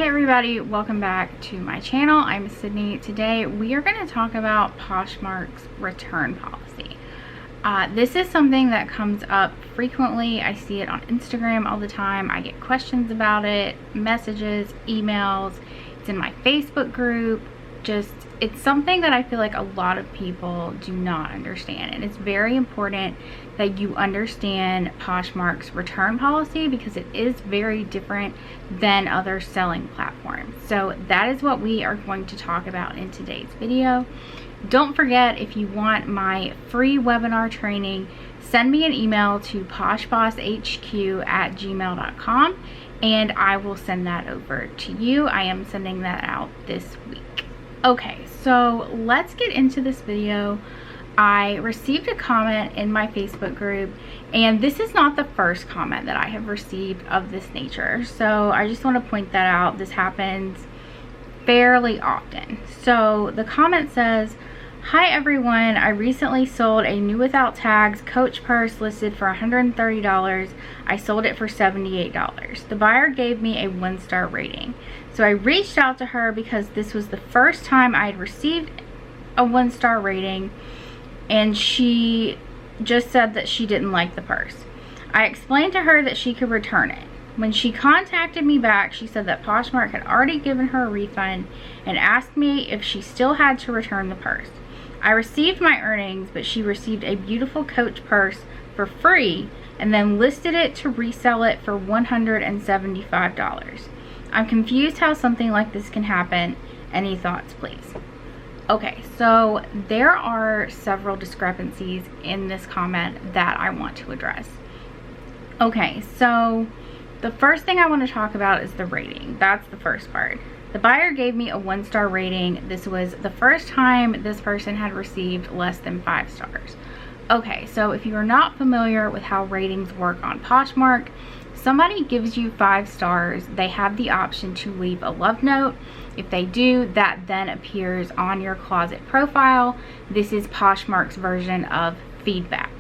Hey everybody, welcome back to my channel. I'm Sydney. Today we are going to talk about Poshmark's return policy. This is something that comes up frequently. I see it on Instagram all the time. I get questions about it, messages, emails. It's in my Facebook group. It's something that I feel like a lot of people do not understand, and it's very important that you understand Poshmark's return policy because it is very different than other selling platforms. So that is what we are going to talk about in today's video. Don't forget, if you want my free webinar training, send me an email to poshbosshq@gmail.com and I will send that over to you. I am sending that out this week. Okay, so let's get into this video. I received a comment in my Facebook group, and this is not the first comment that I have received of this nature. So I just want to point that out. This happens fairly often. So the comment says, "Hi everyone, I recently sold a new without tags Coach purse listed for $130. I sold it for $78. The buyer gave me a 1-star rating. So I reached out to her because this was the first time I had received a 1-star rating, and she just said that she didn't like the purse. I explained to her that she could return it. When she contacted me back, she said that Poshmark had already given her a refund and asked me if she still had to return the purse. I received my earnings, but she received a beautiful Coach purse for free and then listed it to resell it for $175. I'm confused how something like this can happen. Any thoughts, please?" Okay, so there are several discrepancies in this comment that I want to address. Okay, so the first thing I want to talk about is the rating. That's the first part. The buyer gave me a 1-star rating. This was the first time this person had received less than 5 stars. Okay, so if you are not familiar with how ratings work on Poshmark, somebody gives you 5 stars, they have the option to leave a love note. If they do, that then appears on your closet profile. This is Poshmark's version of feedback.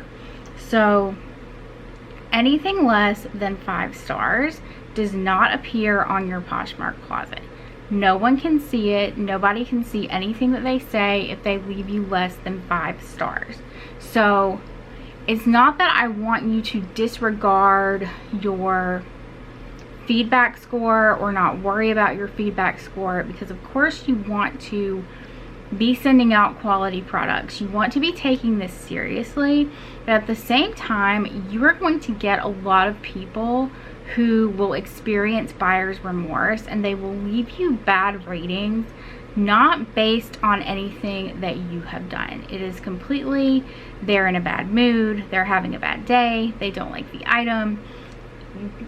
So anything less than 5 stars does not appear on your Poshmark closet. No one can see it. Nobody can see anything that they say if they leave you less than 5 stars. So it's not that I want you to disregard your feedback score or not worry about your feedback score, because of course you want to be sending out quality products. You want to be taking this seriously, but at the same time, you are going to get a lot of people who will experience buyer's remorse, and they will leave you bad ratings not based on anything that you have done. It is completely, they're in a bad mood, they're having a bad day, they don't like the item,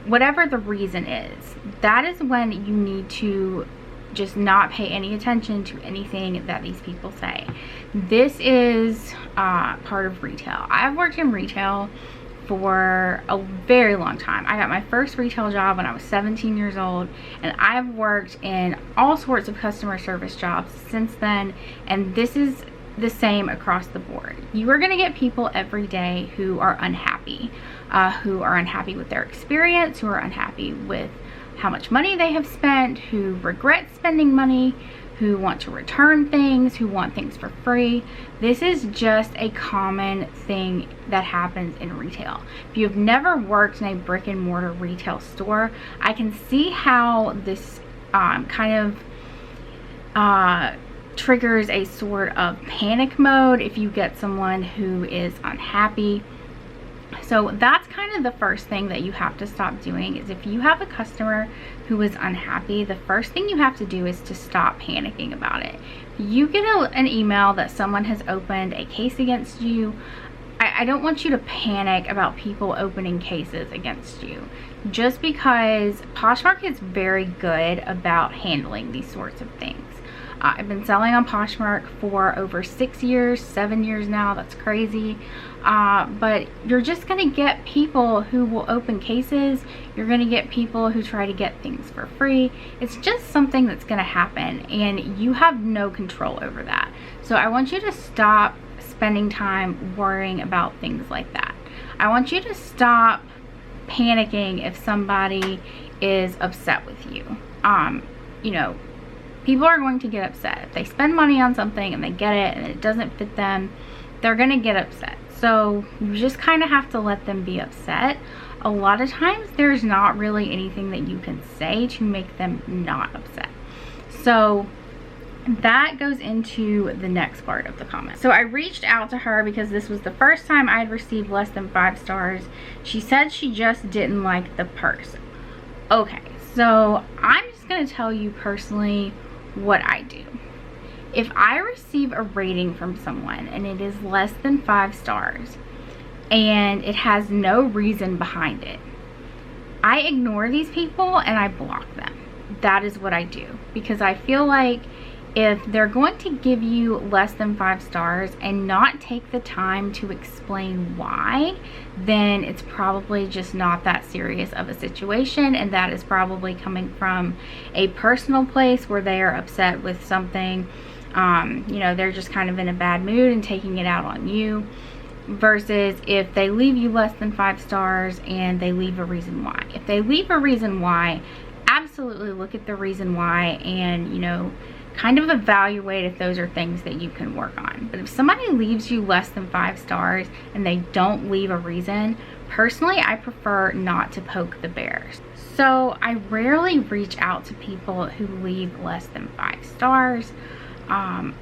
whatever the reason is. That is when you need to just not pay any attention to anything that these people say. This is part of retail. I've worked in retail for a very long time. I got my first retail job when I was 17 years old, and I've worked in all sorts of customer service jobs since then, and this is the same across the board. You are going to get people every day who are unhappy with their experience, who are unhappy with how much money they have spent, who regret spending money, who want to return things, who want things for free. This is just a common thing that happens in retail. If you've never worked in a brick and mortar retail store, I can see how this kind of triggers a sort of panic mode if you get someone who is unhappy. So that's kind of the first thing that you have to stop doing. Is if you have a customer who is unhappy, the first thing you have to do is to stop panicking about it. If you get an email that someone has opened a case against you, I don't want you to panic about people opening cases against you, just because Poshmark is very good about handling these sorts of things. I've been selling on Poshmark for over 6 years, 7 years now. That's crazy. But you're just going to get people who will open cases. You're going to get people who try to get things for free. It's just something that's going to happen, and you have no control over that. So I want you to stop spending time worrying about things like that. I want you to stop panicking if somebody is upset with you. you know, people are going to get upset. If they spend money on something and they get it and it doesn't fit them, they're gonna get upset. So you just kind of have to let them be upset. A lot of times there's not really anything that you can say to make them not upset. So that goes into the next part of the comment. So I reached out to her because this was the first time I'd received less than 5 stars. She said she just didn't like the purse. Okay, so I'm just gonna tell you personally what I do. If I receive a rating from someone and it is less than 5 stars and it has no reason behind it, I ignore these people and I block them. That is what I do, because I feel like if they're going to give you less than 5 stars and not take the time to explain why, then it's probably just not that serious of a situation, and that is probably coming from a personal place where they are upset with something. You know, they're just kind of in a bad mood and taking it out on you, versus if they leave you less than 5 stars and they leave a reason why. If they leave a reason why, absolutely look at the reason why and, you know, kind of evaluate if those are things that you can work on. But if somebody leaves you less than 5 stars and they don't leave a reason, personally, I prefer not to poke the bears. So I rarely reach out to people who leave less than 5 stars.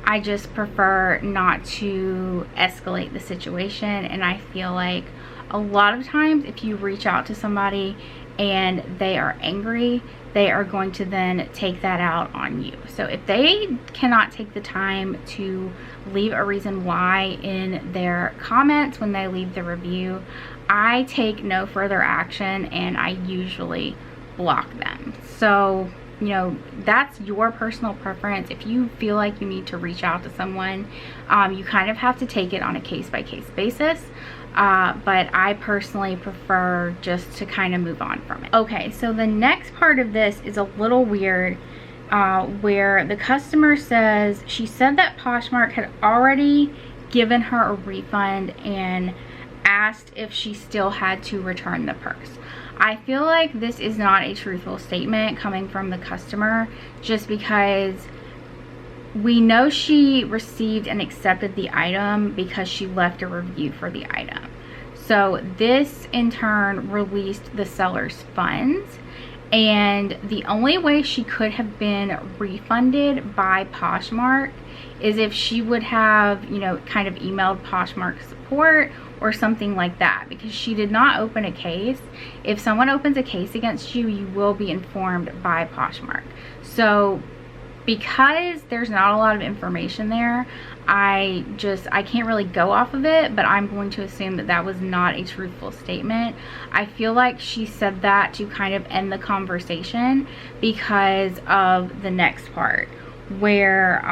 I just prefer not to escalate the situation, and I feel like a lot of times if you reach out to somebody and they are angry, they are going to then take that out on you. So if they cannot take the time to leave a reason why in their comments when they leave the review, I take no further action and I usually block them. So, you know, that's your personal preference. If you feel like you need to reach out to someone, you kind of have to take it on a case-by-case basis. But I personally prefer just to kind of move on from it. Okay, so the next part of this is a little weird, where the customer says she said that Poshmark had already given her a refund and asked if she still had to return the purse. I feel like this is not a truthful statement coming from the customer, just because we know she received and accepted the item because she left a review for the item. So this in turn released the seller's funds, and the only way she could have been refunded by Poshmark is if she would have, you know, kind of emailed Poshmark support or something like that, because she did not open a case. If someone opens a case against you, you will be informed by Poshmark. So because there's not a lot of information there, I can't really go off of it, but I'm going to assume that that was not a truthful statement. I feel like she said that to kind of end the conversation because of the next part, where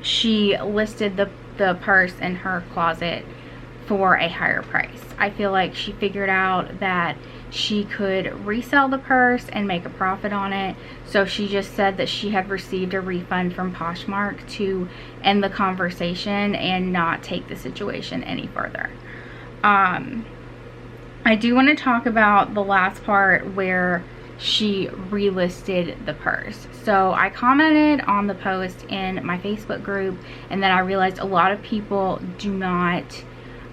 she listed the purse in her closet for a higher price. I feel like she figured out that she could resell the purse and make a profit on it, so she just said that she had received a refund from Poshmark to end the conversation and not take the situation any further. I do want to talk about the last part where she relisted the purse. So I commented on the post in my Facebook group, and then I realized a lot of people do not,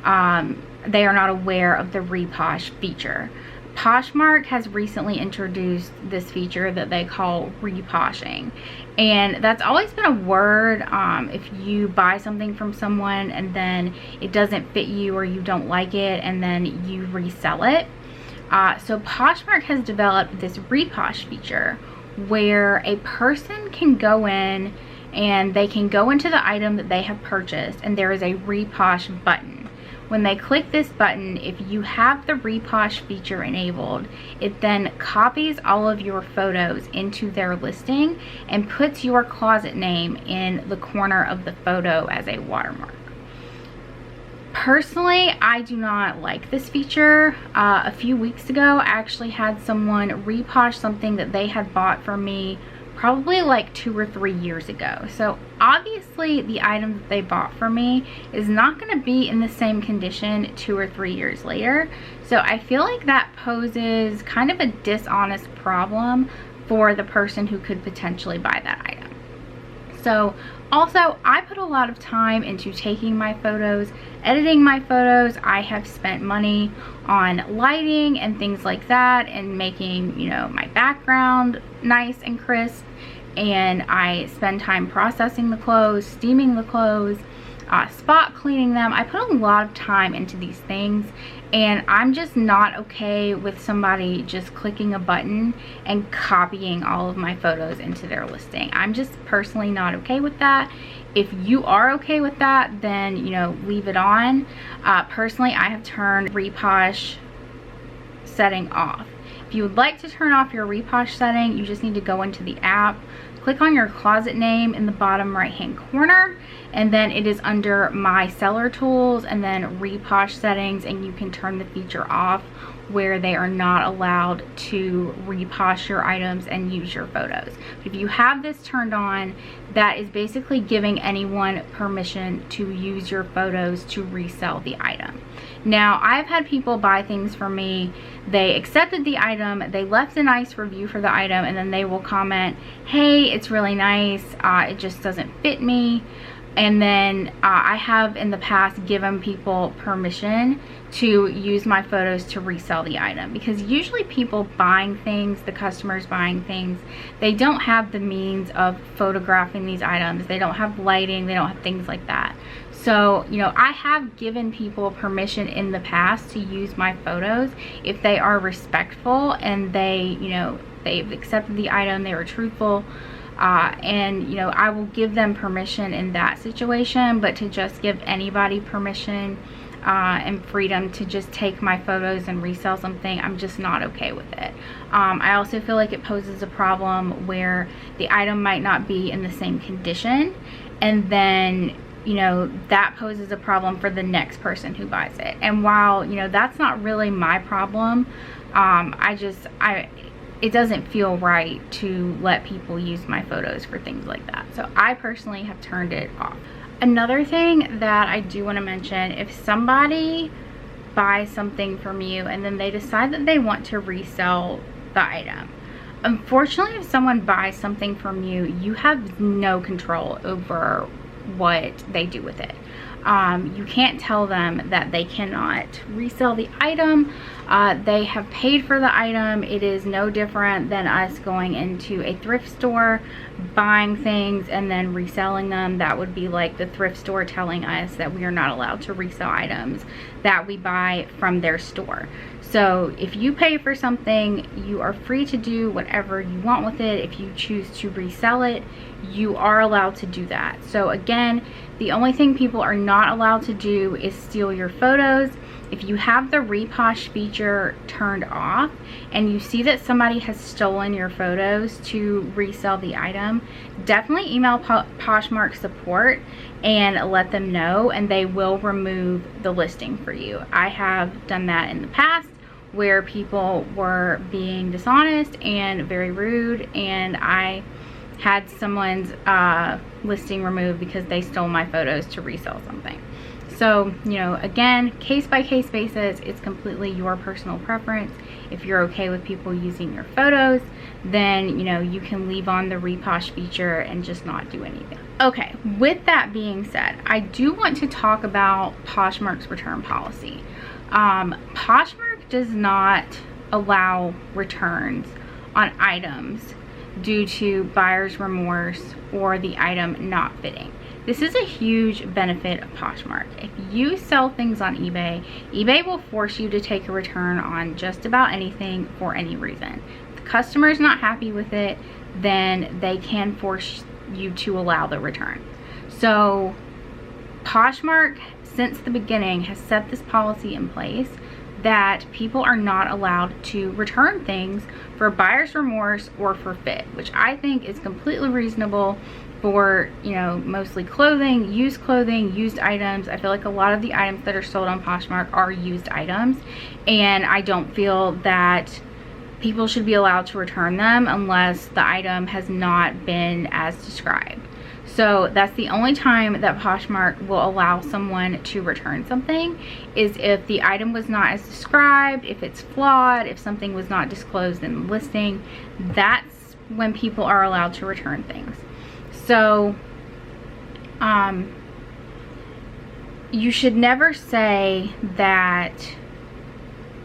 they are not aware of the reposh feature. Poshmark has recently introduced this feature that they call reposhing, and that's always been a word if you buy something from someone and then it doesn't fit you or you don't like it and then you resell it. So Poshmark has developed this reposh feature where a person can go in and they can go into the item that they have purchased, and there is a reposh button. When they click this button, if you have the reposh feature enabled, it then copies all of your photos into their listing and puts your closet name in the corner of the photo as a watermark. Personally, I do not like this feature. A few weeks ago, I actually had someone reposh something that they had bought from me probably like 2 or 3 years ago. So obviously the item that they bought from me is not going to be in the same condition 2 or 3 years later. So I feel like that poses kind of a dishonest problem for the person who could potentially buy that item. So also, I put a lot of time into taking my photos, editing my photos. I have spent money on lighting and things like that, and making, you know, my background nice and crisp. And I spend time processing the clothes, steaming the clothes, spot cleaning them. I put a lot of time into these things, and I'm just not okay with somebody just clicking a button and copying all of my photos into their listing. I'm just personally not okay with that. If you are okay with that, then, you know, leave it on. Personally, I have turned reposh setting off. If you would like to turn off your reposh setting, you just need to go into the app, click on your closet name in the bottom right hand corner, and then it is under my seller tools and then reposh settings, and you can turn the feature off where they are not allowed to reposh your items and use your photos. If you have this turned on, that is basically giving anyone permission to use your photos to resell the item. Now, I've had people buy things from me, they accepted the item, they left a nice review for the item, and then they will comment, hey, it's really nice, it just doesn't fit me. And then I have in the past given people permission to use my photos to resell the item, because usually people buying things, the customers buying things, they don't have the means of photographing these items. They don't have lighting, they don't have things like that. So, you know, I have given people permission in the past to use my photos if they are respectful and they, you know, they've accepted the item, they were truthful. And, you know, I will give them permission in that situation, but to just give anybody permission and freedom to just take my photos and resell something, I'm just not okay with it. I also feel like it poses a problem where the item might not be in the same condition, and then, you know, that poses a problem for the next person who buys it. And while, you know, that's not really my problem, it doesn't feel right to let people use my photos for things like that. So I personally have turned it off. Another thing that I do want to mention, if somebody buys something from you and then they decide that they want to resell the item, unfortunately, if someone buys something from you, you have no control over what they do with it. You can't tell them that they cannot resell the item. They have paid for the item. It is no different than us going into a thrift store, buying things and then reselling them. That would be like the thrift store telling us that we are not allowed to resell items that we buy from their store. So if you pay for something, you are free to do whatever you want with it. If you choose to resell it, you are allowed to do that. So again, the only thing people are not allowed to do is steal your photos. If you have the reposh feature turned off and you see that somebody has stolen your photos to resell the item, definitely email Poshmark support and let them know, and they will remove the listing for you. I have done that in the past where people were being dishonest and very rude, and I had someone's listing removed because they stole my photos to resell something. So, you know, again, case by case basis, it's completely your personal preference. If you're okay with people using your photos, then, you know, you can leave on the reposh feature and just not do anything. Okay, with that being said, I do want to talk about Poshmark's return policy. Poshmark does not allow returns on items due to buyer's remorse or the item not fitting. This is a huge benefit of Poshmark. If you sell things on eBay, eBay will force you to take a return on just about anything for any reason. If the customer is not happy with it, then they can force you to allow the return. So Poshmark, since the beginning, has set this policy in place that people are not allowed to return things for buyer's remorse or for fit, which I think is completely reasonable for, you know, mostly clothing, used items. I feel like a lot of the items that are sold on Poshmark are used items, and I don't feel that people should be allowed to return them unless the item has not been as described. So that's the only time that Poshmark will allow someone to return something, is if the item was not as described, if it's flawed, if something was not disclosed in the listing. That's when people are allowed to return things. So you should never say that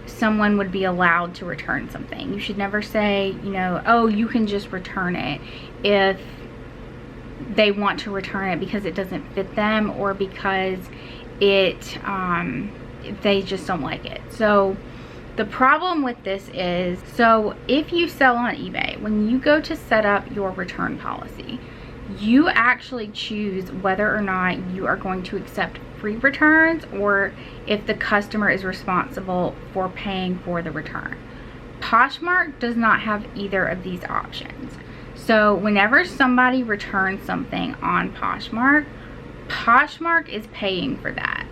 someone would be allowed to return something. You should never say, you know, oh, you can just return it if they want to return it because it doesn't fit them, or because it they just don't like it. So the problem with this is, so if you sell on eBay, when you go to set up your return policy, you actually choose whether or not you are going to accept free returns or if the customer is responsible for paying for the return. Poshmark does not have either of these options. So whenever somebody returns something on Poshmark, Poshmark is paying for that.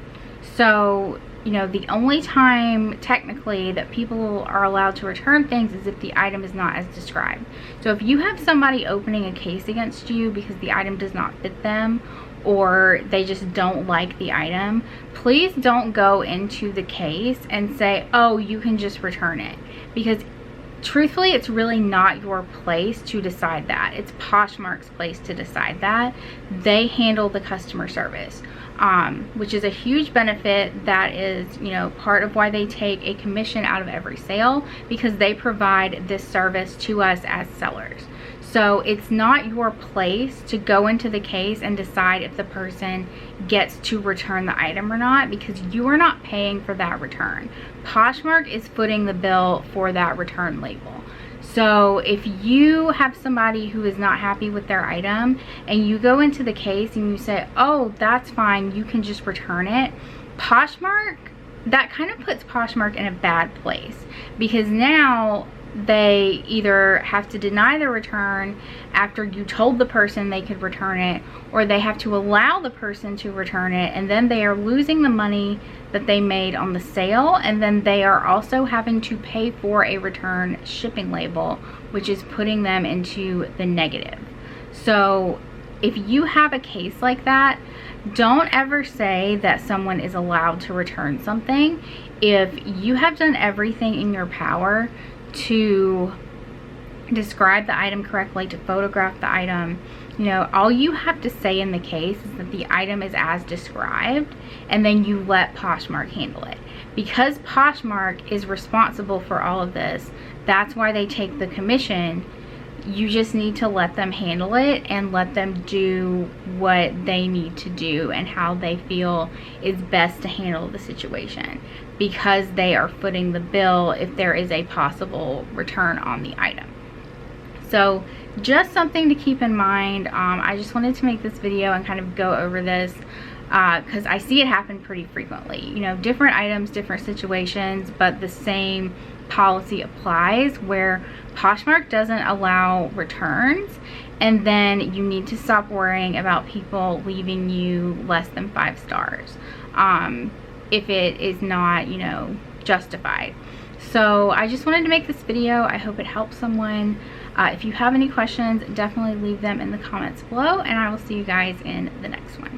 So, you know, the only time technically that people are allowed to return things is if the item is not as described. So if you have somebody opening a case against you because the item does not fit them, or they just don't like the item, please don't go into the case and say, oh, you can just return it. Because truthfully, it's really not your place to decide that. It's Poshmark's place to decide that. They handle the customer service, which is a huge benefit. That is, you know, part of why they take a commission out of every sale, because they provide this service to us as sellers. So it's not your place to go into the case and decide if the person gets to return the item or not, because you are not paying for that return. Poshmark is footing the bill for that return label. So if you have somebody who is not happy with their item and you go into the case and you say, oh, that's fine, you can just return it, Poshmark, that kind of puts Poshmark in a bad place, because now they either have to deny the return after you told the person they could return it, or they have to allow the person to return it, and then they are losing the money that they made on the sale, and then they are also having to pay for a return shipping label, which is putting them into the negative. So if you have a case like that, don't ever say that someone is allowed to return something. If you have done everything in your power to describe the item correctly, to photograph the item, you know, all you have to say in the case is that the item is as described, and then you let Poshmark handle it. Because Poshmark is responsible for all of this, that's why they take the commission. You just need to let them handle it and let them do what they need to do and how they feel is best to handle the situation, because they are footing the bill if there is a possible return on the item. So just something to keep in mind. I just wanted to make this video and kind of go over this because I see it happen pretty frequently. You know, different items, different situations, but the same policy applies, where Poshmark doesn't allow returns, and then you need to stop worrying about people leaving you less than 5 stars if it is not, you know, justified. So I just wanted to make this video. I hope it helps someone. If you have any questions, definitely leave them in the comments below, and I will see you guys in the next one.